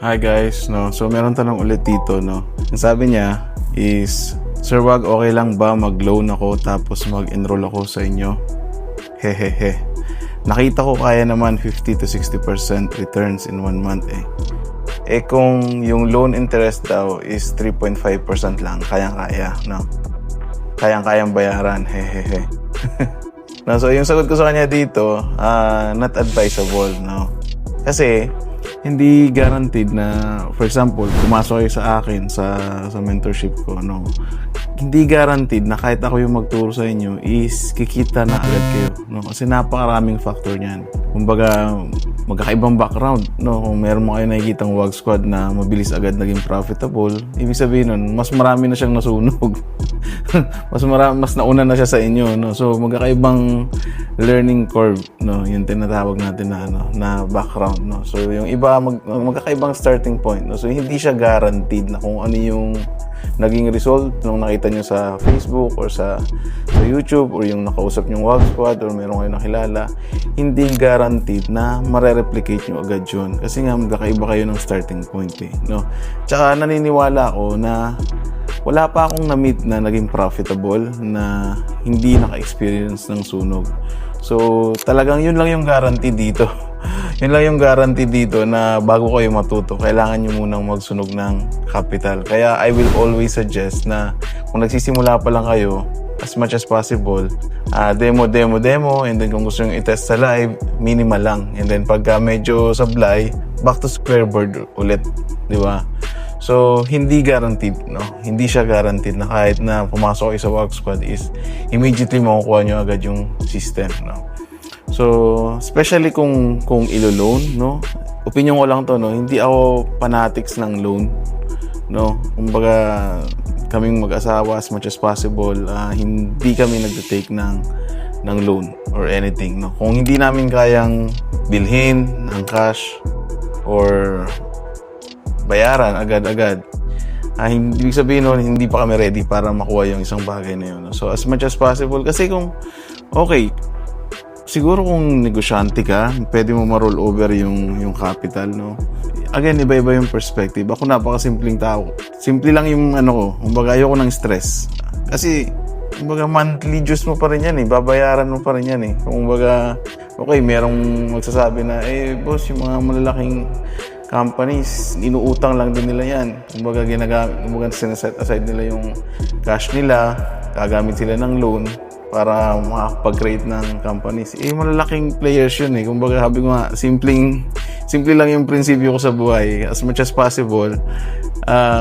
Hi guys, no. So meron tanong ulit dito, no. Ang sabi niya is, Sir Wag, okay lang ba mag-loan ako tapos mag-enroll ako sa inyo? Hehehe. Nakita ko kaya naman 50 to 60% returns in 1 month eh. Eh kung yung loan interest daw is 3.5% lang, kayang-kaya, no. Kayang-kayang bayaran, hehehe. No, so yung sagot ko sa kanya dito, not advisable, no. Kasi hindi guaranteed na, for example, pumasok kayo sa akin sa mentorship ko, no. Hindi guaranteed na kahit ako yung magturo sa inyo is kikita na agad kayo, no. Kasi napakaraming factor niyan. Kumbaga, magkakaibang background, no. Kung meron mo kayo nakikitang Wag Squad na mabilis agad naging profitable, ibig sabihin nun, mas marami na siyang nasunog. mas nauna na siya sa inyo, no. So magkakaibang learning curve, no, yung tinatawag natin na na background, no. So yung iba magkakaibang starting point, no. So hindi siya guaranteed na kung ano yung naging result nung nakita nyo sa Facebook or sa YouTube or yung nakausap nyong Wag Squad or meron kayo nakilala, hindi guaranteed na marereplicate nyo agad yun kasi nga magkakaiba kayo ng starting point eh, no. Tsaka naniniwala ako na wala pa akong na-meet na naging profitable na hindi naka-experience ng sunog. So, talagang yun lang yung guarantee dito. Yun lang yung guarantee dito na bago kayo matuto, kailangan nyo munang magsunog ng capital. Kaya I will always suggest na kung nagsisimula pa lang kayo, as much as possible, demo, and then kung gusto nyo i-test sa live, minimal lang. And then pagka medyo sablay, back to square board ulit. Di ba? So, hindi guaranteed, no? Hindi siya guaranteed na kahit na pumasok kayo sa Wag Squad is immediately makukuha nyo agad yung system, no? So, especially kung ilo-loan, no? Opinion ko lang to, no? Hindi ako fanatics ng loan, no? Kumbaga, kaming mag-asawa as much as possible, hindi kami nagte-take ng loan or anything, no? Kung hindi namin kayang bilhin ng cash or bayaran agad-agad, hindi sabihin nun, hindi pa kami ready para makuha yung isang bagay na yun, no? So as much as possible, kasi kung okay, siguro kung negosyante ka, pwede mo ma-roll over yung capital, no. Again, iba-iba yung perspective. Ako napakasimpleng tao, simple lang yung ko, kumbaga ayoko ng stress kasi kumbaga monthly dues mo pa rin yan eh, babayaran mo pa rin yan eh. Kumbaga okay, merong magsasabi na boss, yung mga malalaking companies, inuutang lang din nila yan. Kumbaga sinaset aside nila yung cash nila, gagamit sila ng loan para makapag-create ng companies. Malalaking players yun eh. Kumbaga sabi ko nga, simple lang yung prinsipyo ko sa buhay. As much as possible,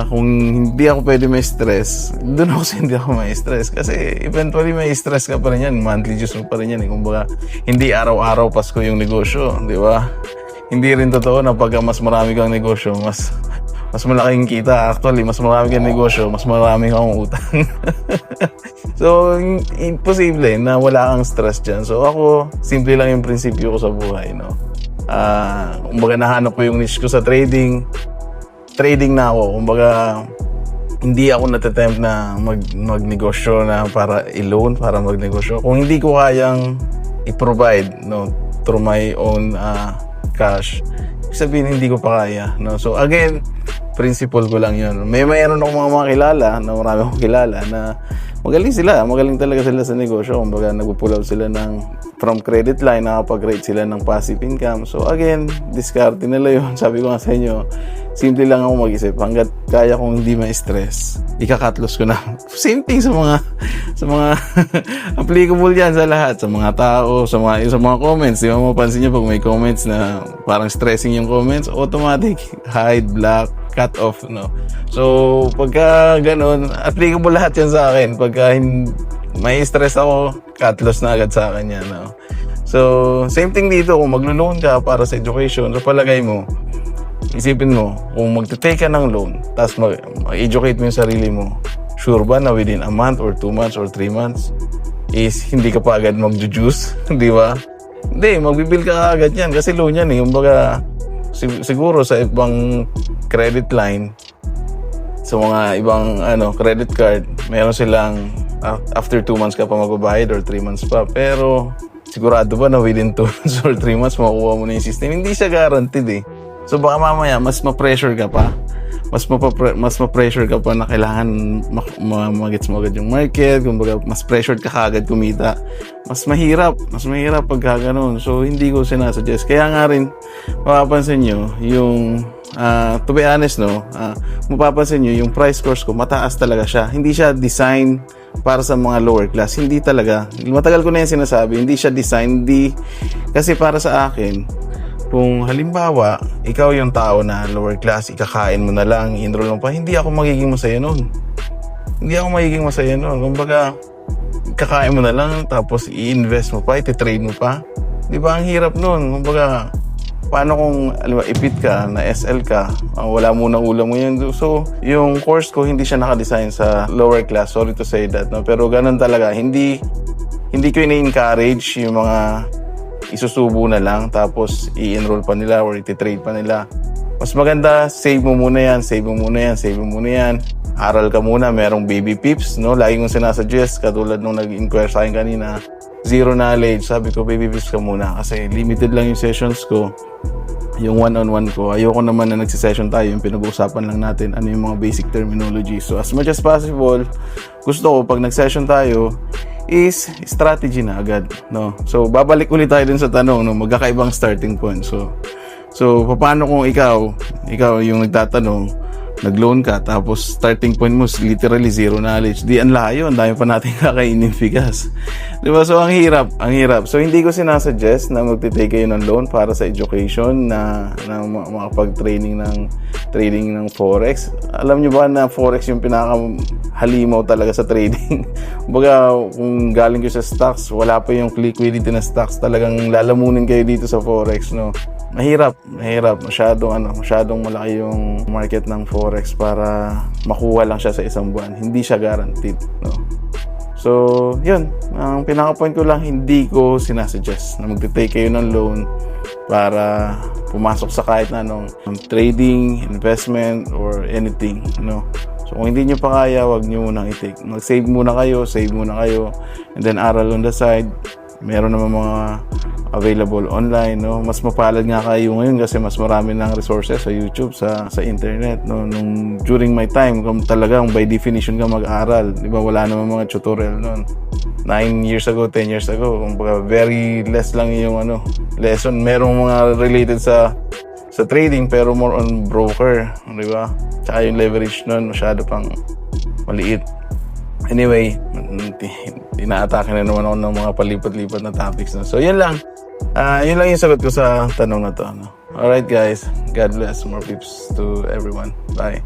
kung hindi ako pwede may stress, doon ako sa hindi ako may stress. Kasi eventually may stress ka pa rin yan. Monthly dues mo pa rin yan eh. Kumbaga, hindi araw-araw Pasko yung negosyo, di ba? Hindi rin totoo na pag mas marami kang negosyo, mas malaking kita. Actually, mas marami kang negosyo, mas marami kang utang. So, imposible na wala kang stress dyan. So, ako, simple lang yung prinsipyo ko sa buhay, no? Kumbaga, nahanap ko yung niche ko sa trading. Trading na ako. Kumbaga, hindi ako natatempt na magnegosyo na para i-loan, para magnegosyo. Kung hindi ko kayang i-provide, no, through my own cash, sabihin hindi ko pa kaya, no. So again, principle ko lang yun. Mayroon akong mga kilala, na marami akong kilala na magaling talaga sila sa negosyo. Kumbaga nagpo-pull out sila from credit line, nakapag-rate sila ng passive income. So again, discarte nila yun. Sabi ko nga sa inyo, simple lang ako mag-isip. Hanggat kaya kong hindi ma-stress, ikakatlos ko na. Same thing sa mga applicable yan sa lahat, sa mga tao, sa mga comments. Di ba mapansin nyo pag may comments na parang stressing yung comments, automatic hide, block, cut off, no. So pagka ganun, applicable lahat yan sa akin. Pagka may stress ako, cut loss na agad sa akin yan, no. So same thing dito, kung maglo-loan ka para sa education, so palagay mo, isipin mo, kung magte-take ka ng loan, tapos mag-educate mo yung sarili mo, sure ba na within a month or 2 months or 3 months is hindi ka pa agad mag-juice? Di ba? Hindi, magbibil ka agad yan kasi loan yan eh. Kumbaga, siguro sa ibang credit line, sa mga ibang credit card, meron silang after 2 months ka pa magbabayad or 3 months pa. Pero sigurado ba na within 2 months or 3 months makukuha mo na yung system? Hindi siya guaranteed eh. So baka mamaya mas ma-pressure ka pa. Mas ma-pressure ka pa na kailangan magets mo agad yung market, kumbaga mas pressured ka kaagad kumita. Mas mahirap pagka ganun. So hindi ko sinasuggest. Kaya nga rin mapapansin nyo yung to be honest mapapansin nyo yung price course ko mataas talaga siya. Hindi siya design para sa mga lower class. Hindi talaga. Matagal ko na yung sinasabi, hindi siya design, kasi para sa akin, kung halimbawa, ikaw yung tao na lower class, ikakain mo na lang, i-enroll mo pa, hindi ako magiging masaya nun. Kumbaga, kakain mo na lang, tapos i-invest mo pa, i-trade mo pa. Di ba, ang hirap nun. Kumbaga, paano kung ipit ka, na SL ka, wala munang ulam mo yun. So, yung course ko, hindi siya nakadesign sa lower class. Sorry to say that. No? Pero ganun talaga. Hindi ko ini-encourage yung mga isusubo na lang tapos i-enroll pa nila or i-trade pa nila. Mas maganda, save mo muna yan. Aral ka muna, merong baby pips, no? Lagi kong sinasuggest, katulad nung nag-inquire sa akin kanina, zero knowledge, sabi ko baby pips ka muna kasi limited lang yung sessions ko. Yung one-on-one ko, ayoko naman na nagsisession tayo, yung pinag-uusapan lang natin ano yung mga basic terminology. So as much as possible, gusto ko pag nag-session tayo is strategy na agad, no? So babalik ulit tayo dun sa tanong, no? Magkakaibang starting point. So paano kung ikaw yung nagtatanong, nag-loan ka, tapos starting point mo literally zero knowledge. Di ang layo, ang dami pa natin kakainin bigas. Diba? So ang hirap. So hindi ko sinasuggest na magtitake kayo ng loan para sa education na makapag-trading ng forex. Alam nyo ba na forex yung pinaka-halimaw talaga sa trading? Baga, kung galing kayo sa stocks, wala pa yung liquidity na stocks, talagang lalamunin kayo dito sa forex, no? Mahirap. Masyadong malaki yung market ng forex para makuha lang siya sa isang buwan. Hindi siya guaranteed, no? So, yun. Ang pinaka-point ko lang, hindi ko sinasuggest na magte-take kayo ng loan para pumasok sa kahit na anong trading, investment, or anything, no? So, kung hindi nyo pa kaya, wag nyo munang i-take. Mag-save muna kayo, and then aral on the side. Meron naman mga available online, no? Mas mapalad nga kayo ngayon kasi mas marami ng resources sa YouTube, sa internet, no? Nung during my time, kung talagang by definition ka mag-aral, di ba, wala naman mga tutorial noon. 9 years ago, 10 years ago, kung very less lang yung lesson. Merong mga related sa trading pero more on broker, di ba? Tsaka yung leverage noon masyado pang maliit. Anyway, inaatake na naman ako ng mga palipat-lipat na topics, no? So, yun lang. Yun lang yung sagot ko sa tanong na to, no? Alright, guys. God bless. More peeps to everyone. Bye.